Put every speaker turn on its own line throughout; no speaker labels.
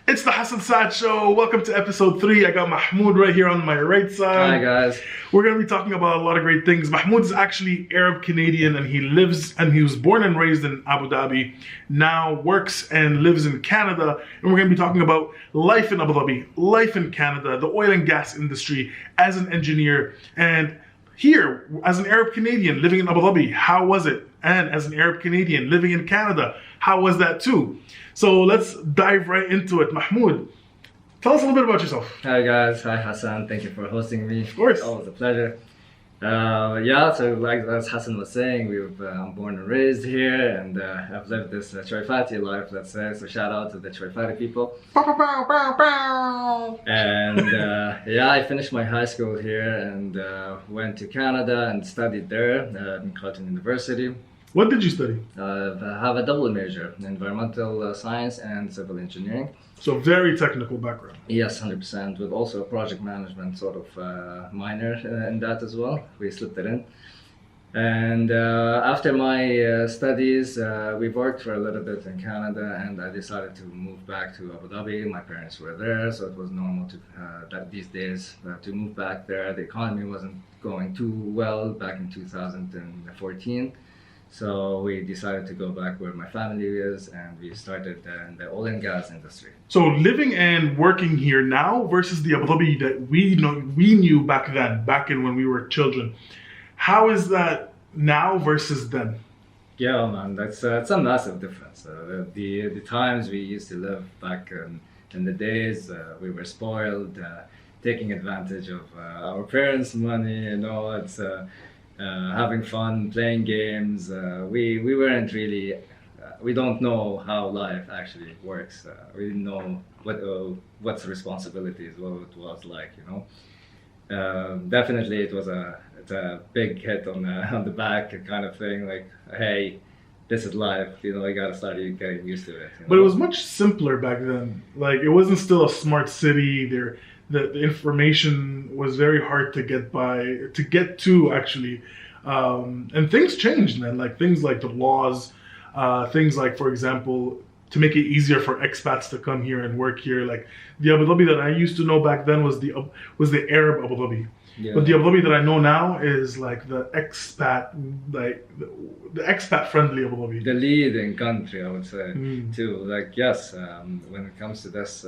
It's the Hassan Saad Show. Welcome to episode 3. I got Mahmoud right here on my right side.
Hi guys.
We're going to be talking about a lot of great things. Mahmoud is actually Arab Canadian and he was born and raised in Abu Dhabi, now works and lives in Canada. And we're going to be talking about life in Abu Dhabi, life in Canada, the oil and gas industry as an engineer. And here, as an Arab Canadian living in Abu Dhabi, how was it? And as an Arab Canadian living in Canada, how was that too? So let's dive right into it. Mahmoud, tell us a little bit about yourself.
Hi guys. Hi Hassan. Thank you for hosting me.
Of course.
Always a pleasure. So like as Hassan was saying, I'm born and raised here, and I've lived this Choifati life, let's say. So shout out to the Choifati people. And I finished my high school here and went to Canada and studied there in Cotton University.
What did you study?
I have a double major, environmental science and civil engineering.
So very technical background.
Yes, 100%, with also a project management sort of minor in that as well. We slipped it in. And after my studies, we worked for a little bit in Canada, and I decided to move back to Abu Dhabi. My parents were there, so it was normal these days to move back there. The economy wasn't going too well back in 2014. So we decided to go back where my family is, and we started in the oil and gas industry.
So living and working here now versus the Abu Dhabi that we knew back then, back in when we were children. How is that now versus then?
Yeah, man, that's it's a massive difference. The times we used to live back in the days, we were spoiled, taking advantage of our parents' money. It's. Having fun, playing games. We weren't really, we don't know how life actually works. We didn't know what's responsibilities, what it was like, Definitely it's a big hit on the back kind of thing, like, hey, this is life, I gotta start getting used to it.
But it was much simpler back then. Like, it wasn't still a smart city. The information was very hard to get to actually. And things changed, man. Like things like the laws, things like, for example, to make it easier for expats to come here and work here. Like the Abu Dhabi that I used to know back then was the Arab Abu Dhabi. Yeah. But the Abu Dhabi that I know now is like the expat, like the expat friendly Abu Dhabi.
The leading country, I would say, too. Like, yes, when it comes to this,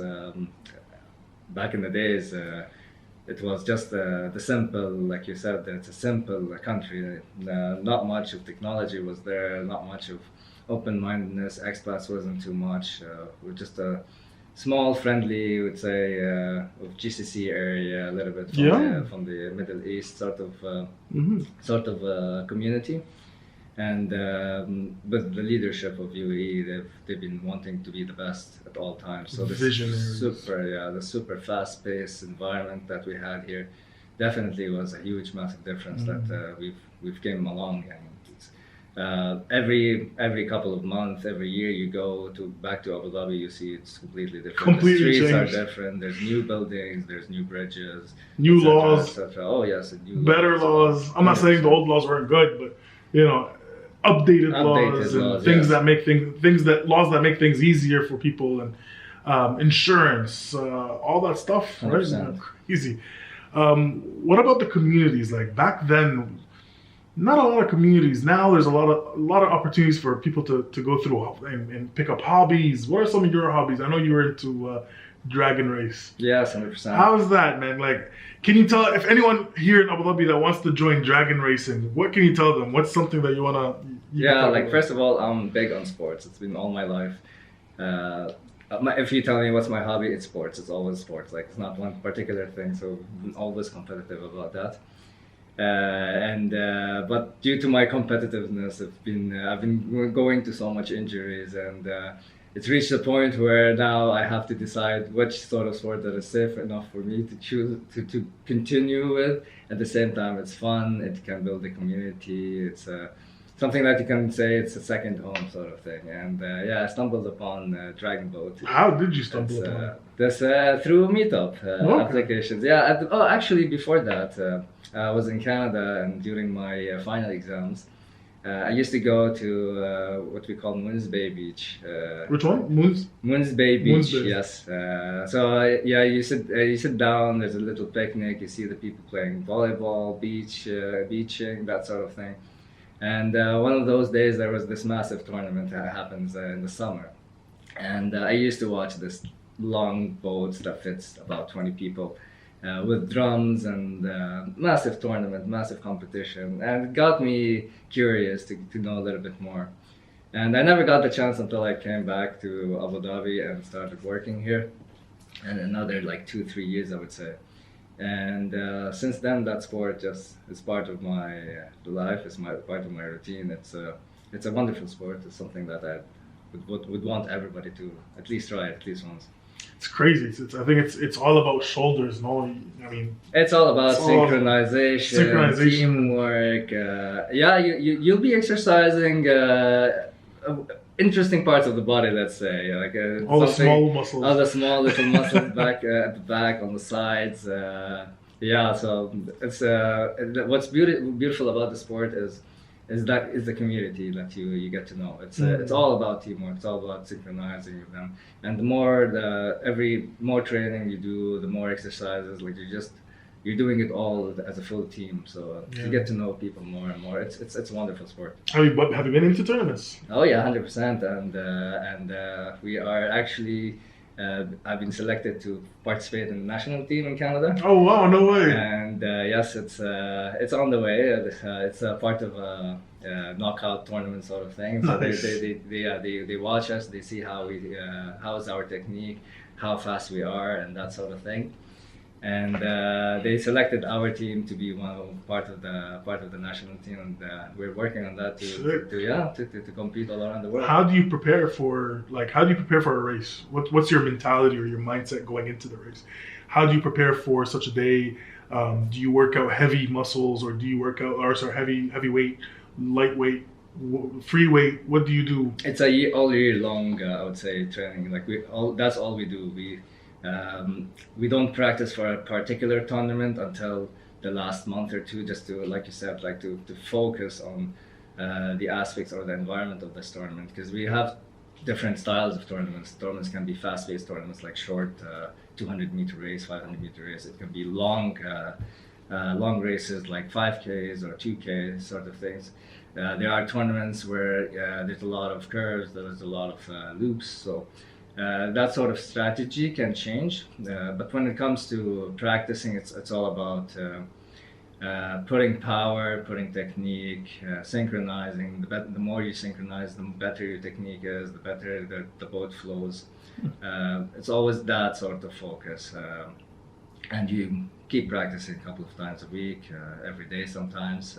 back in the days, it was just the simple, like you said, it's a simple country. Not much of technology was there, not much of open-mindedness. Expats wasn't too much. We're just a small, friendly, I would say, of GCC area, a little bit from the Middle East sort of community. And with the leadership of UAE, they've been wanting to be the best at all times. So this the super fast-paced environment that we had here definitely was a huge, massive difference that we've came along. And every couple of months, every year you go back to Abu Dhabi, you see it's completely different. The streets are different. There's new buildings, there's new bridges,
new laws.
Oh yes,
better laws. I'm not saying the old laws weren't good, but updated laws and things that make laws that make things easier for people, and insurance, all that stuff, 100%. Right? Crazy. What about the communities? Like back then, not a lot of communities. Now there's a lot of opportunities for people to go through and pick up hobbies. What are some of your hobbies? I know you were into Dragon Race.
Yes, 100%.
How is that, man? Like, can you tell if anyone here in Abu Dhabi that wants to join Dragon Racing, what can you tell them? What's something that you wanna?
First of all, I'm big on sports. It's been all my life. If you tell me what's my hobby, it's sports. It's always sports. Like, it's not one particular thing. So I'm always competitive about that. But due to my competitiveness, I've been going to so much injuries, and it's reached a point where now I have to decide which sort of sport that is safe enough for me to choose to continue with. At the same time, it's fun. It can build a community. It's something that you can say it's a second home sort of thing. And I stumbled upon Dragonboat.
How did you stumble upon
this? Through meetup applications. Actually, before that, I was in Canada, and during my final exams, I used to go to what we call Moon's Bay Beach.
Which one? Moons?
Moon's Bay Beach,
Moon's Bay.
yes. Yeah, you sit down. There's a little picnic. You see the people playing volleyball, beaching, that sort of thing. And one of those days, there was this massive tournament that happens in the summer, and I used to watch this long boats that fits about 20 people. With drums and massive tournament, massive competition, and it got me curious to know a little bit more. And I never got the chance until I came back to Abu Dhabi and started working here, and another like 2-3 years I would say. And since then, that sport just is part of my life. It's part of my routine. It's a wonderful sport. It's something that I would want everybody to at least try at least once.
It's crazy. I think it's all about shoulders and all. I mean,
it's all about synchronization, teamwork. Yeah, you'll be exercising interesting parts of the body. Let's say like
all the small muscles,
all the small little muscles back at the back, on the sides. Yeah, so it's what's beautiful about the sport is the community that you get to know. It's all about teamwork. It's all about synchronizing with them. And the more training you do, the more exercises. Like you're doing it all as a full team. So you get to know people more and more. It's a wonderful sport.
Have you been into tournaments?
Oh yeah, 100%. And we are actually. I've been selected to participate in the national team in Canada.
Oh wow, no way!
And yes, it's on the way. It's a part of a knockout tournament sort of thing. So
nice.
they watch us. They see how is our technique, how fast we are, and that sort of thing. And they selected our team to be part of the national team, and we're working on that to compete all around the world.
How do you prepare for a race? What's your mentality or your mindset going into the race? How do you prepare for such a day? Do you work out heavy muscles, or do you work out heavy weight, lightweight, free weight? What do you do?
It's all year long. I would say training. Like that's all we do. We don't practice for a particular tournament until the last month or two, just to, like you said, like to focus on the aspects or the environment of this tournament, because we have different styles of tournaments. Tournaments can be fast-paced tournaments, like short 200-meter race, 500-meter race. It can be long races like 5Ks or 2K sort of things. There are tournaments where there's a lot of curves, there's a lot of loops, so that sort of strategy can change. But when it comes to practicing, it's all about putting power, putting technique, synchronizing. The more you synchronize, the better your technique is, the better the boat flows. It's always that sort of focus. And you keep practicing a couple of times a week, every day sometimes.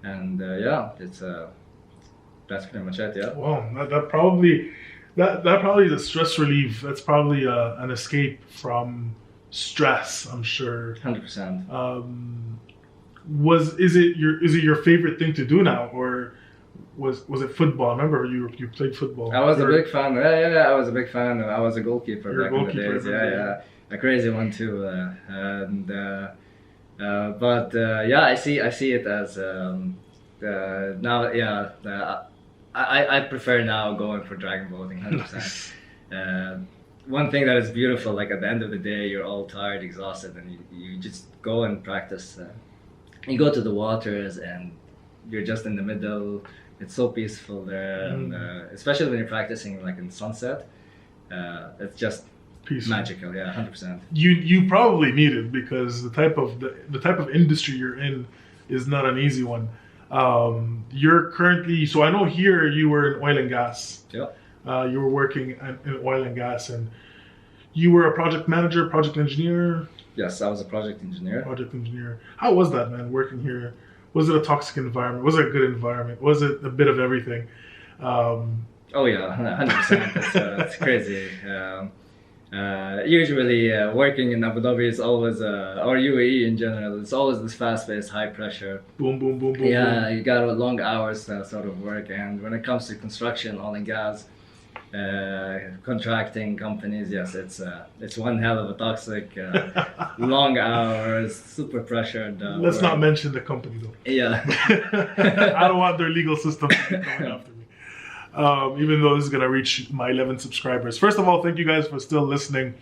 That's pretty much it, yeah.
Wow, that probably is a stress relief. That's probably an escape from stress, I'm sure.
100%.
Is it your favorite thing to do now, or was it football? I remember you played football.
I was a big fan. Yeah, I was a big fan. I was a goalkeeper back in the days. Yeah, a crazy one too. I see it as now. Yeah, I prefer now going for Dragonboating 100%. One thing that is beautiful, like at the end of the day, you're all tired, exhausted, and you just go and practice. You go to the waters and you're just in the middle. It's so peaceful there, and especially when you're practicing like in sunset, it's just peaceful. Magical. Yeah, 100%.
You probably need it, because the type of industry you're in is not an easy one. You're currently, so I know here you were in oil and gas.
Yeah.
You were working in oil and gas, and you were a project manager, project engineer.
Yes, I was a project engineer.
Project engineer. How was that, man, working here? Was it a toxic environment? Was it a good environment? Was it a bit of everything?
Oh yeah, 100%. It's crazy. Usually working in Abu Dhabi is always, or UAE in general, it's always this fast-paced, high-pressure.
Boom, boom, boom, boom.
Yeah,
boom.
you got long hours sort of work, and when it comes to construction, oil and gas, contracting companies. Yes, it's one hell of a toxic, long hours, super pressured.
Let's not mention the company though.
Yeah.
I don't want their legal system to be coming after me. Even though this is gonna reach my 11 subscribers. First of all, thank you guys for still listening.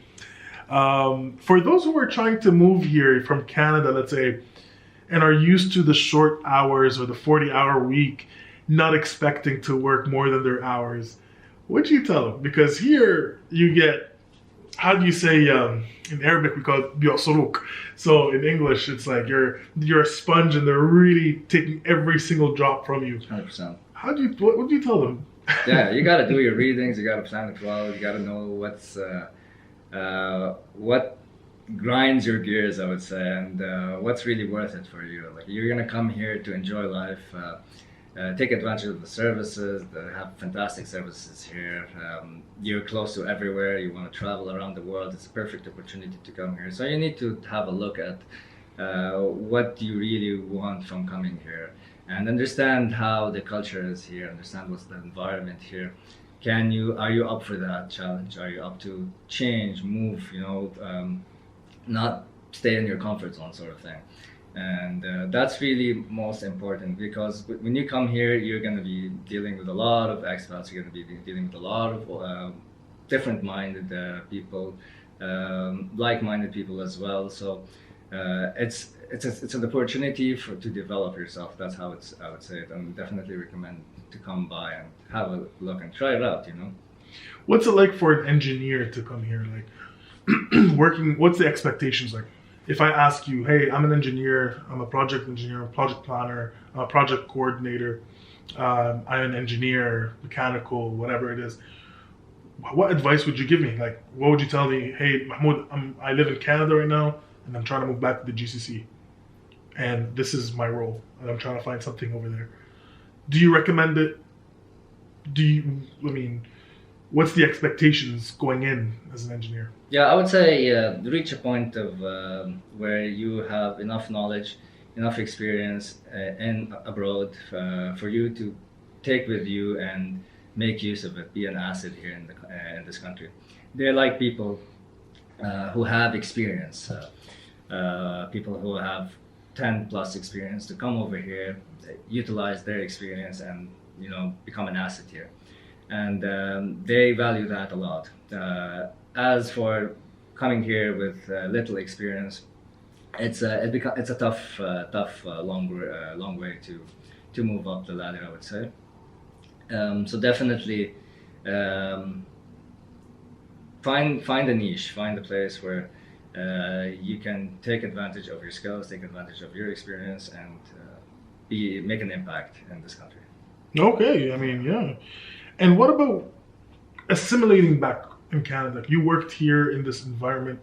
For those who are trying to move here from Canada, let's say, and are used to the short hours or the 40-hour week, not expecting to work more than their hours, what do you tell them? Because here you get, how do you say, in Arabic we call it bi'asuruk. So in English it's like you're a sponge and they're really taking every single drop from you.
100%.
What do you tell them?
Yeah, you got to do your readings, you got to plan it well, you got to know what grinds your gears, I would say, and what's really worth it for you. Like, you're gonna come here to enjoy life, take advantage of the services. They have fantastic services here. You're close to everywhere. You want to travel around the world. It's a perfect opportunity to come here. So you need to have a look at what you really want from coming here, and understand how the culture is here. Understand what's the environment here. Are you up for that challenge? Are you up to change, move? Not stay in your comfort zone, sort of thing. And that's really most important, because when you come here, you're going to be dealing with a lot of expats. You're going to be dealing with a lot of different-minded people, like-minded people as well. So it's an opportunity to develop yourself. That's how I would say it. And definitely recommend to come by and have a look and try it out.
What's it like for an engineer to come here? Like working, what's the expectations like? If I ask you, hey, I'm an engineer, I'm a project engineer, a project planner, I'm a project coordinator, I'm an engineer, mechanical, whatever it is, what advice would you give me? Like, what would you tell me? Hey, Mahmoud, I live in Canada right now, and I'm trying to move back to the GCC, and this is my role, and I'm trying to find something over there. Do you recommend it? What's the expectations going in as an engineer?
Yeah, I would say reach a point of where you have enough knowledge, enough experience abroad for you to take with you and make use of it, be an asset here in this country. They're like people who have experience, people who have 10 plus experience to come over here, utilize their experience and become an asset here. And they value that a lot. As for coming here with little experience, it's a tough, long way to move up the ladder, I would say. So definitely find a niche, find a place where you can take advantage of your skills, take advantage of your experience, and make an impact in this country. Okay,
yeah. And what about assimilating back in Canada? You worked here in this environment,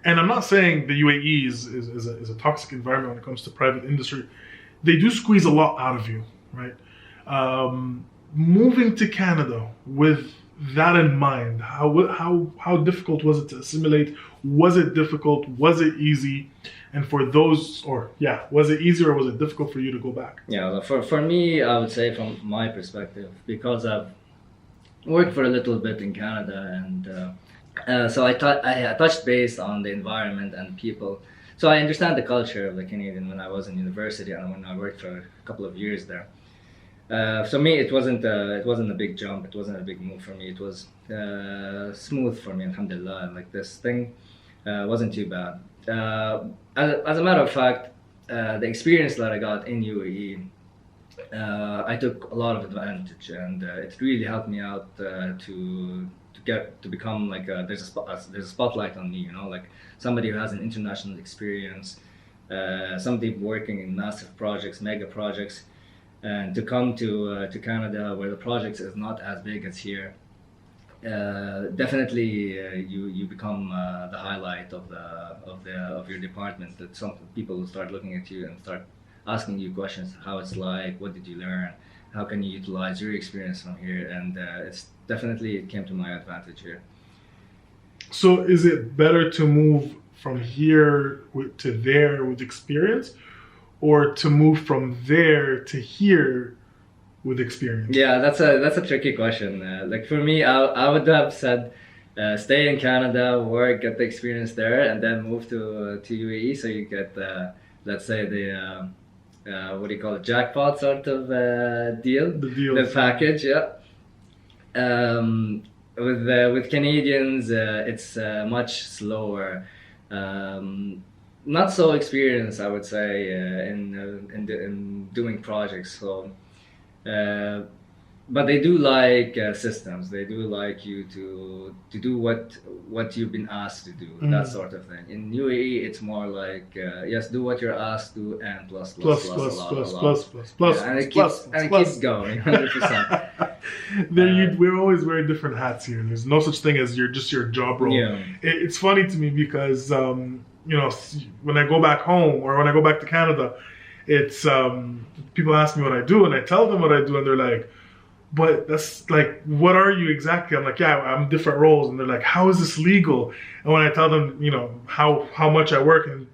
and I'm not saying the UAE is a toxic environment when it comes to private industry. They do squeeze a lot out of you, right? Moving to Canada with that in mind, how difficult was it to assimilate? Was it difficult? Was it easy? And for those, was it easy or was it difficult for you to go back?
Yeah, for me, I would say from my perspective, because I've worked for a little bit in Canada, and so I touched base on the environment and people. So I understand the culture of the Canadian when I was in university and when I worked for a couple of years there. So me, it wasn't a big jump. It wasn't a big move for me. It was smooth for me, alhamdulillah. Like, this thing wasn't too bad. As a matter of fact, the experience that I got in UAE, I took a lot of advantage, and it really helped me out to become like there's a spotlight on me, like somebody who has an international experience, somebody working in massive projects, mega projects, and to come to Canada where the projects is not as big as here. Definitely, you become the highlight of your department. That some people will start looking at you and start asking you questions: how it's like, what did you learn, how can you utilize your experience from here? And it came to my advantage here.
So is it better to move from here to there with experience, or to move from there to here with experience?
Yeah, that's a tricky question. Like for me, I would have said stay in Canada, work, get the experience there, and then move to UAE. So you get let's say the what do you call it, jackpot sort of deal, the package. Yeah. With Canadians, it's much slower. Not so experienced, I would say, in doing projects. So. But they do like systems. They do like you to do what you've been asked to do, that sort of thing. In UAE, it's more like yes, do what you're asked to, and plus, and it keeps going 100%.
We're always wearing different hats here. There's no such thing as your job role.
Yeah.
It's funny to me because you know, when I go back home or when I go back to Canada, it's people ask me what I do, and I tell them what I do, and they're like, but that's like, what are you exactly? I'm like, yeah, I'm different roles. And they're like, how is this legal? And when I tell them, you know, how much I work, and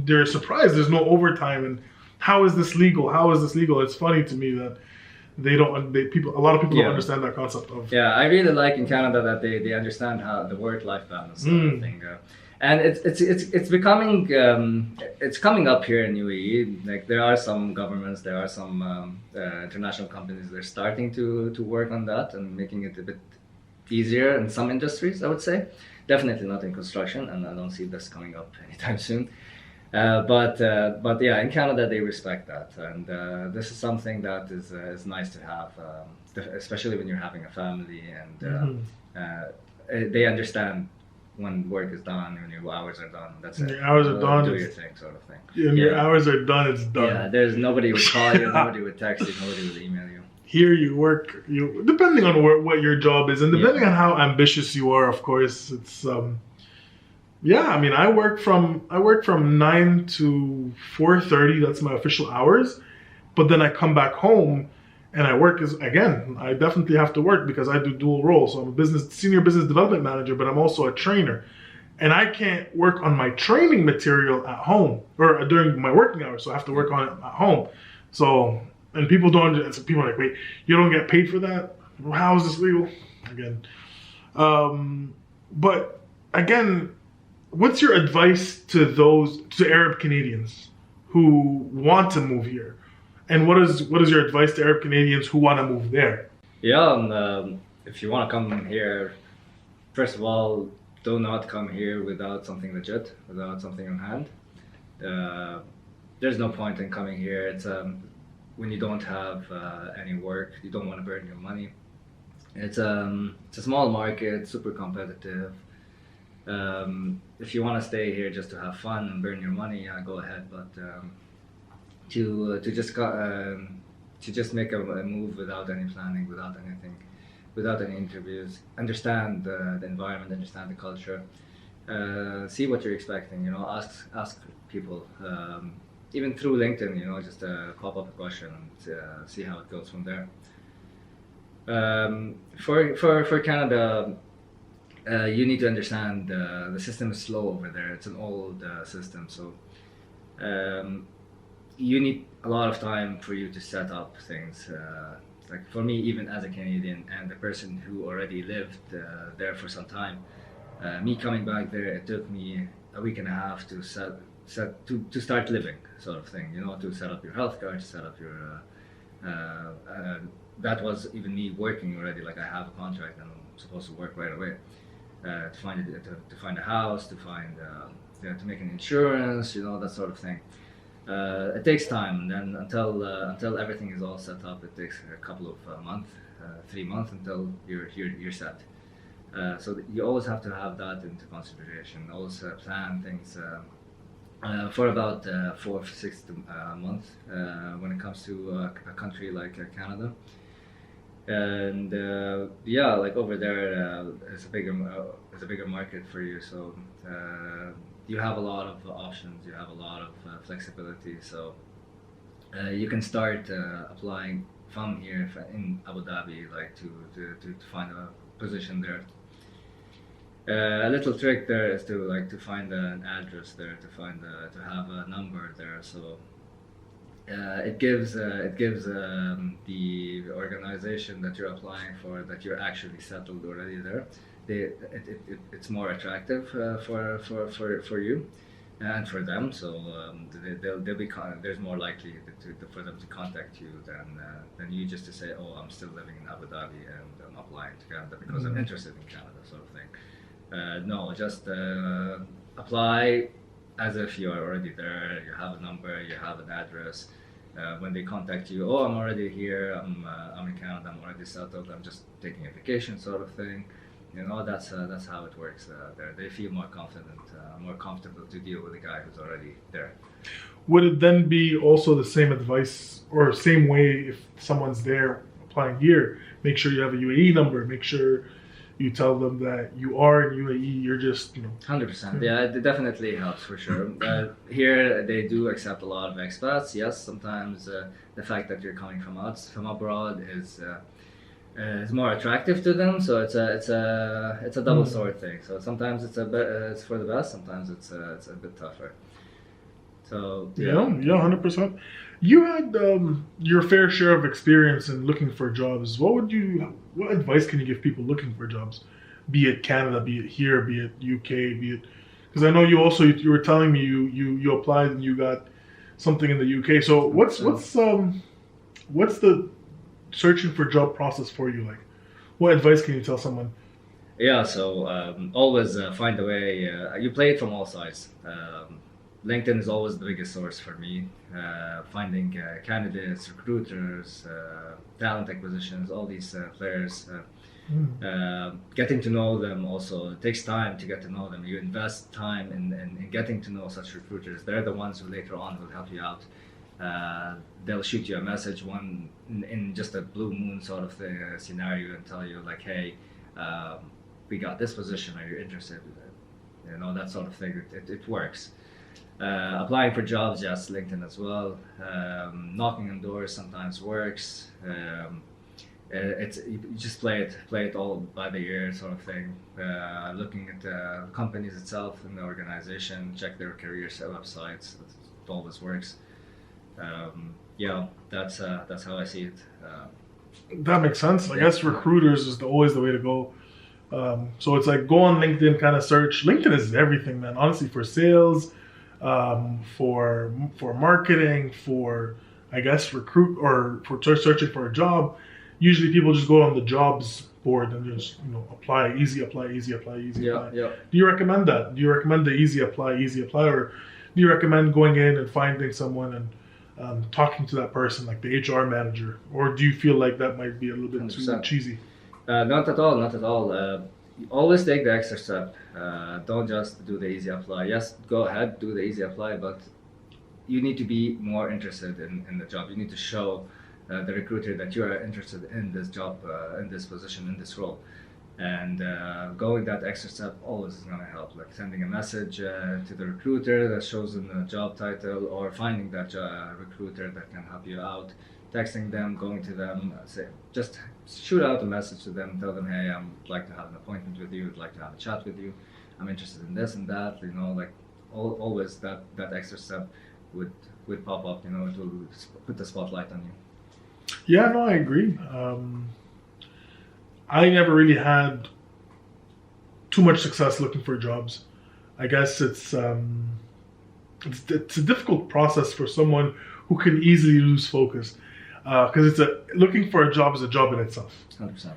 they're surprised there's no overtime, and how is this legal? How is this legal? It's funny to me that a lot of people don't understand that concept of.
Yeah, I really like in Canada that they understand how the work-life balance thing. And it's becoming it's coming up here in UAE. Like there are some governments, there are some international companies. They're starting to work on that and making it a bit easier in some industries. I would say, definitely not in construction, and I don't see this coming up anytime soon. But yeah, in Canada they respect that, and this is something that is nice to have, especially when you're having a family, and they understand. When work is done, when your hours are done, that's it.
Your hours are done.
Do your thing, sort of thing.
When your hours are done, it's done.
Yeah, there's nobody would call you, nobody would text you, nobody would email you.
Here you work, depending on what your job is, and depending on how ambitious you are, of course, it's yeah. I mean, I work from 9 to 4:30. That's my official hours, but then I come back home. And I work I definitely have to work because I do dual roles. So I'm a senior business development manager, but I'm also a trainer. And I can't work on my training material at home or during my working hours. So I have to work on it at home. So, and people don't understand. So people are like, wait, you don't get paid for that? How is this legal? Again. But again, what's your advice to Arab Canadians who want to move here? And what is your advice to Arab Canadians who want to move there?
Yeah, if you want to come here, first of all, do not come here without something legit, without something on hand. There's no point in coming here. It's when you don't have any work, you don't want to burn your money. It's a small market, super competitive. If you want to stay here just to have fun and burn your money, yeah, go ahead. But to just make a move without any planning, without anything, without any interviews, understand the environment, understand the culture, see what you're expecting. You know, ask people, even through LinkedIn. You know, just pop up a question and see how it goes from there. For Canada, you need to understand the system is slow over there. It's an old system, so. You need a lot of time for you to set up things. Like for me, even as a Canadian and a person who already lived there for some time, me coming back there, it took me a week and a half to to start living, sort of thing. You know, to set up your health card, to set up your. That was even me working already. Like I have a contract and I'm supposed to work right away. To find a house, to make an insurance, you know, that sort of thing. It takes time, and then until everything is all set up, it takes a couple of months, 3 months until you're set. So you always have to have that into consideration. Always plan things for about 4 to 6 months when it comes to a country like Canada. And yeah, like over there, it's a bigger market for you. So. You have a lot of options, you have a lot of flexibility, so you can start applying from here in Abu Dhabi, like to find a position there. A little trick there is to find an address there, to have a number there. So the organization that you're applying for, that you're actually settled already there. It's more attractive for you and for them. So they'll be there's more likely for them to contact you than you just to say, oh, I'm still living in Abu Dhabi and I'm applying to Canada because I'm interested in Canada, sort of thing. No, just apply as if you are already there. You have a number, you have an address. When they contact you, oh, I'm already here. I'm in Canada. I'm already settled. I'm just taking a vacation, sort of thing. You know, that's how it works there. They feel more confident, more comfortable to deal with a guy who's already there.
Would it then be also the same advice or same way if someone's there applying here? Make sure you have a UAE number. Make sure you tell them that you are in UAE. You're just
100%. Yeah, it definitely helps for sure. Here they do accept a lot of expats. Yes, sometimes the fact that you're coming from abroad is more attractive to them. So it's a double sword thing. So sometimes it's it's for the best. Sometimes it's a bit tougher. So
yeah, 100%. You had your fair share of experience in looking for jobs. What advice can you give people looking for jobs, be it Canada, be it here, be it UK, be it? Because I know you were telling me you applied and you got something in the UK. So what's the searching for job process for you like? What advice can you tell someone?
Yeah, so always find a way. You play it from all sides. LinkedIn is always the biggest source for me. Finding candidates, recruiters, talent acquisitions, all these players. Getting to know them also. It takes time to get to know them. You invest time in getting to know such recruiters. They're the ones who later on will help you out. They'll shoot you a message in just a blue moon sort of thing, scenario, and tell you like, hey, we got this position. Are you interested? You know, that sort of thing. It works. Applying for jobs, yes, LinkedIn as well. Knocking on doors sometimes works. You just play it all by the ear, sort of thing. Looking at the companies itself and the organization, check their career websites. It always works. Yeah, that's how I see it.
That makes sense. I guess recruiters is always the way to go. So it's like go on LinkedIn, kind of search. LinkedIn is everything, man. Honestly, for sales, for marketing, for I guess recruit or for searching for a job. Usually people just go on the jobs board and just apply, easy apply.
Yeah.
Do you recommend that? Do you recommend the easy apply, or do you recommend going in and finding someone and talking to that person, like the HR manager, or do you feel like that might be a little bit
100%.
too cheesy?
Not at all. Always take the extra step. Don't just do the easy apply. Yes, go ahead, do the easy apply, but you need to be more interested in the job. You need to show the recruiter that you are interested in this job, in this position, in this role. And going that extra step always is going to help, like sending a message to the recruiter that shows in the job title, or finding that recruiter that can help you out, texting them, going to them, just shoot out a message to them, tell them, hey, I'd like to have an appointment with you, I'd like to have a chat with you, I'm interested in this and that, like always that extra step would pop up, it will put the spotlight on you.
Yeah, no, I agree. I never really had too much success looking for jobs. I guess it's a difficult process for someone who can easily lose focus, because looking for a job is a job in itself.
100%.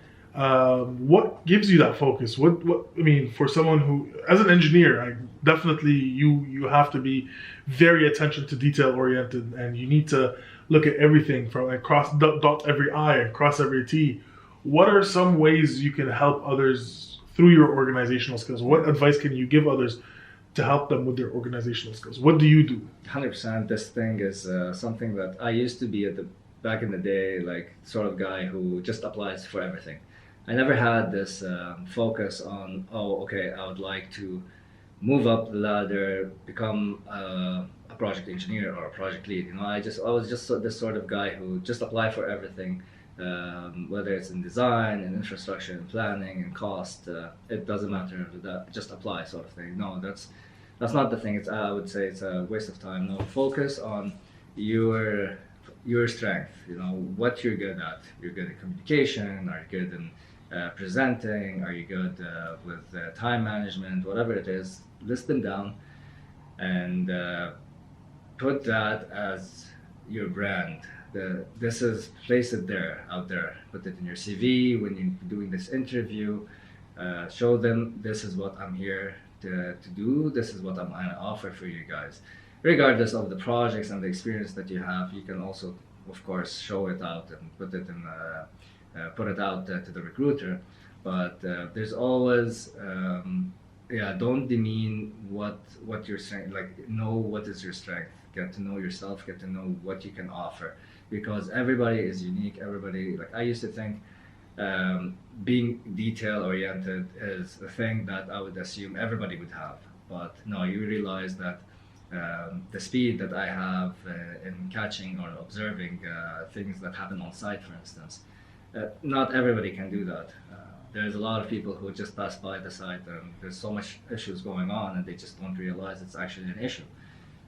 What gives you that focus? What I mean, for someone who, as an engineer, definitely you have to be very attention to detail oriented, and you need to look at everything from dot every I and cross every T. What are some ways you can help others through your organizational skills? What advice can you give others to help them with their organizational skills? What do you do?
100%. This thing is something that I used to be back in the day, like sort of guy who just applies for everything. I never had this focus on, I would like to move up the ladder, become a project engineer or a project lead. I was just this sort of guy who just applied for everything. Whether it's in design and infrastructure and planning and cost, it doesn't matter. Just apply, sort of thing. No, that's not the thing. I would say it's a waste of time. No, focus on your your strength. You know what you're good at. You're good at communication. Are you good in presenting? Are you good with time management? Whatever it is, list them down and put that as your brand. This is place it there out there. Put it in your CV when you're doing this interview. Show them this is what I'm here to do. This is what I'm going to offer for you guys. Regardless of the projects and the experience that you have, you can also, of course, show it out and put it out to the recruiter. But there's always, don't demean what your strength. Like, know what is your strength. Get to know yourself. Get to know what you can offer, because everybody is unique. Everybody, like I used to think, being detail oriented is a thing that I would assume everybody would have. But no, you realize that the speed that I have in catching or observing things that happen on site, for instance, not everybody can do that. There's a lot of people who just pass by the site and there's so much issues going on and they just don't realize it's actually an issue.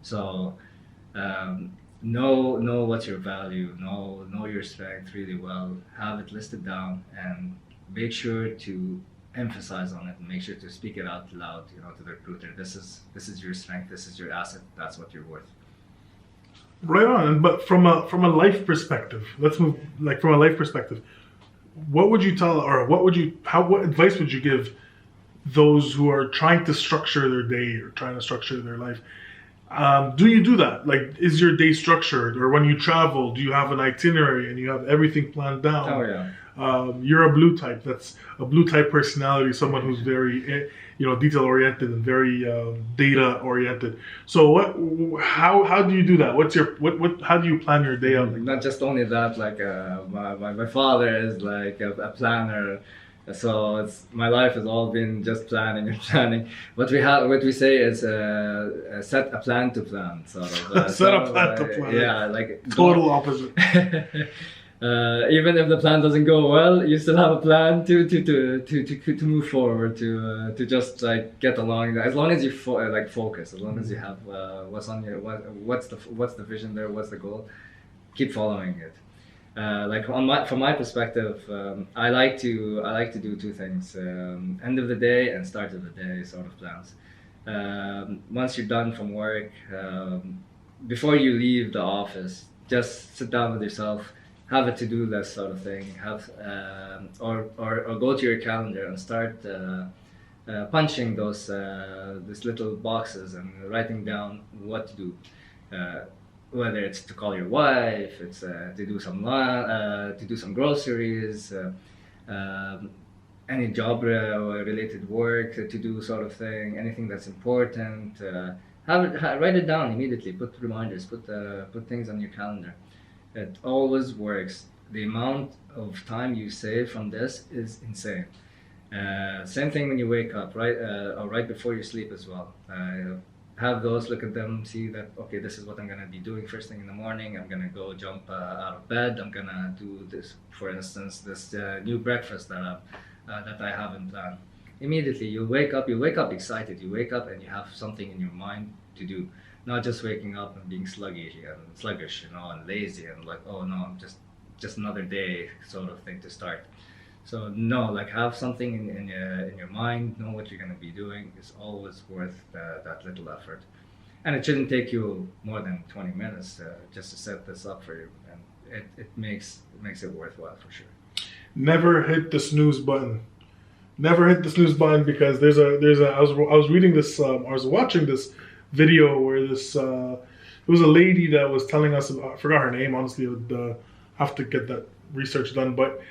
So know what's your value, know your strength really well, have it listed down, and make sure to emphasize on it and make sure to speak it out loud, to the recruiter. This is your strength, this is your asset, that's what you're worth.
Right on. But from a life perspective, let's move, like, from a life perspective, what would you tell, or what advice would you give those who are trying to structure their day or trying to structure their life? Do you do that? Like, is your day structured? Or when you travel, do you have an itinerary and you have everything planned down?
Oh, yeah.
You're a blue type. That's a blue type personality, someone who's very, detail oriented and very data oriented. So how do you do that? How do you plan your day out?
Not just only that, like my father is like a planner. So my life has all been just planning and planning. What we say is set a plan to plan, sort of.
Set a plan to plan.
Yeah, like
total opposite.
Even if the plan doesn't go well, you still have a plan to move forward, to just like get along. As long as you focus, as long as you have what's the vision there, what's the goal, keep following it. From my perspective, I like to do two things: end of the day and start of the day sort of plans. Once you're done from work, before you leave the office, just sit down with yourself, have a to-do list sort of thing. Or go to your calendar and start punching these little boxes and writing down what to do. Whether it's to call your wife, it's to do some groceries, any job related work to do sort of thing, anything that's important. Write it down immediately. Put reminders. Put things on your calendar. It always works. The amount of time you save from this is insane. Same thing when you wake up, right? Or right before you sleep as well. Have those, look at them, see that, okay, this is what I'm going to be doing first thing in the morning. I'm going to go jump out of bed. I'm going to do this, for instance, this new breakfast that I have in plan. Immediately, you wake up excited. You wake up and you have something in your mind to do. Not just waking up and being sluggish, and lazy and like, oh no, I'm just another day sort of thing to start. So no, like, have something in your mind, know what you're going to be doing. It's always worth that little effort. And it shouldn't take you more than 20 minutes just to set this up for you. And it makes it worthwhile for sure.
Never hit the snooze button. Never hit the snooze button, because I was reading this, I was watching this video where this, it was a lady that was telling us about, I forgot her name, honestly, I would have to get that research done, but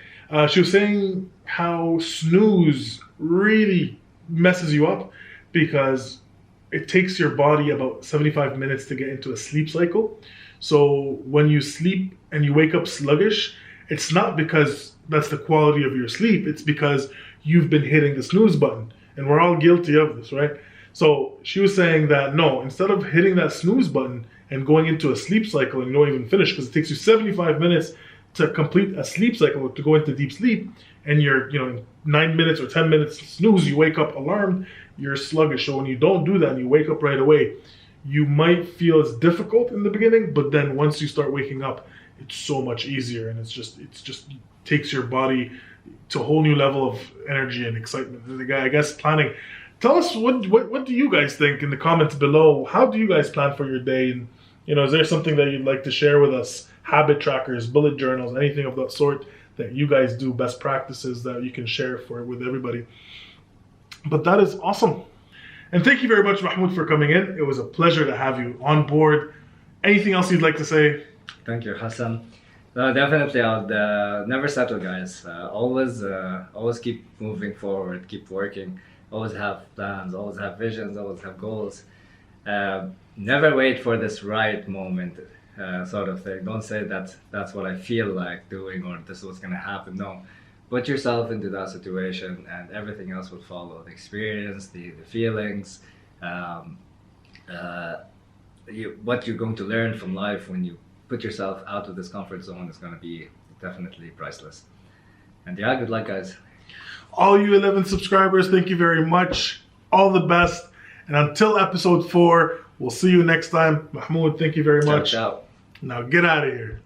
she was saying how snooze really messes you up, because it takes your body about 75 minutes to get into a sleep cycle. So when you sleep and you wake up sluggish, it's not because that's the quality of your sleep, it's because you've been hitting the snooze button. And we're all guilty of this, right? So she was saying that no, instead of hitting that snooze button and going into a sleep cycle and you don't even finish, because it takes you 75 minutes to complete a sleep cycle, to go into deep sleep, and you're, in 9 minutes or 10 minutes snooze, you wake up alarmed, you're sluggish. So when you don't do that and you wake up right away, you might feel it's difficult in the beginning, but then once you start waking up, it's so much easier, and it's just takes your body to a whole new level of energy and excitement. I guess planning. Tell us what do you guys think in the comments below? How do you guys plan for your day? And is there something that you'd like to share with us? Habit trackers, bullet journals, anything of that sort that you guys do, best practices that you can share with everybody. But that is awesome. And thank you very much, Mahmoud, for coming in. It was a pleasure to have you on board. Anything else you'd like to say?
Thank you, Hassan. No, definitely, I'll never settle, guys. Always keep moving forward, keep working. Always have plans, always have visions, always have goals. Never wait for this right moment, sort of thing. Don't say that's what I feel like doing or this is what's going to happen. No. Put yourself into that situation and everything else will follow. The experience, the feelings, what you're going to learn from life when you put yourself out of this comfort zone is going to be definitely priceless. And yeah, good luck, guys.
All you 11 subscribers, thank you very much. All the best. And until episode 4, we'll see you next time. Mahmoud, thank you very much.
Ciao, ciao.
Now get out of here.